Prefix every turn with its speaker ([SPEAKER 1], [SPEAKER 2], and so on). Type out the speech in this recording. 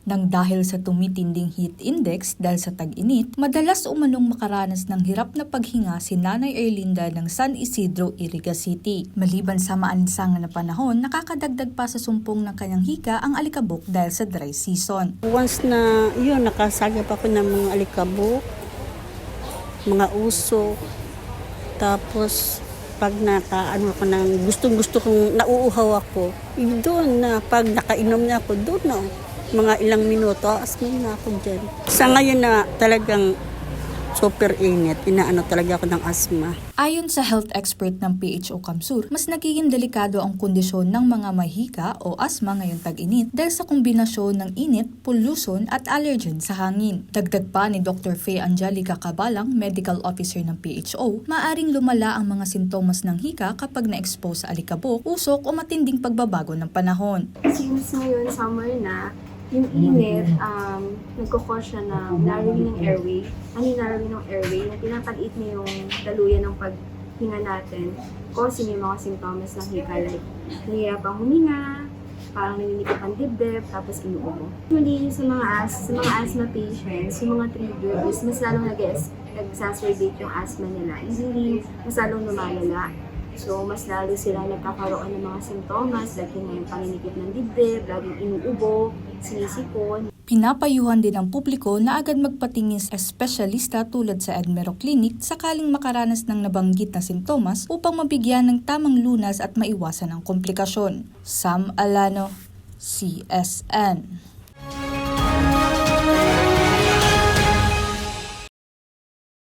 [SPEAKER 1] Nang dahil sa tumitinding heat index dahil sa tag-init, madalas umanong makaranas ng hirap na paghinga si Nanay Erlinda ng San Isidro, Iriga City. Maliban sa maalinsangan na panahon, nakakadagdag pa sa sumpong ng kanyang hika ang alikabok dahil sa dry season.
[SPEAKER 2] Once na yun, nakasagap ako ng mga alikabok, mga uso, tapos pag ako ng gustong-gusto kong nauuhaw ako, doon na pag nakainom na ako, doon na mga ilang minuto, asmin na ako dyan. Sa ngayon na talagang super init, inaano talaga ako ng asma.
[SPEAKER 1] Ayon sa health expert ng PHO Kamsur, mas nagiging delikado ang kondisyon ng mga mahika o asma ngayong tag-init dahil sa kombinasyon ng init, pollution at allergen sa hangin. Dagdag pa ni Dr. Faye Angelica Cabalang, medical officer ng PHO, maaring lumala ang mga sintomas ng hika kapag na-expose sa alikabok, usok o matinding pagbabago ng panahon.
[SPEAKER 3] Since ngayon summer na, yung init, nagkukos siya ng narrowing ng airway. Ano yung narrowing ng airway? Yung pinapaliit na yung daluyan ng paghinga natin, causing yung mga symptoms ng hika like nahihirapang huminga, parang naninikip ang dibdib, tapos inuubo. Muli sa mga asthma patients, yung mga trigger is mas lalong nag-exacerbate yung asthma nila. Easily, mas lalong lumalala. So, mas lalo sila nagkakaroon ng mga sintomas, like yung paninikip ng dibdib, laging inuubo, sinisipon.
[SPEAKER 1] Pinapayuhan din ang publiko na agad magpatingin sa espesyalista tulad sa Edmero Clinic sakaling makaranas ng nabanggit na sintomas upang mabigyan ng tamang lunas at maiwasan ang komplikasyon. Sam Alano, CSN.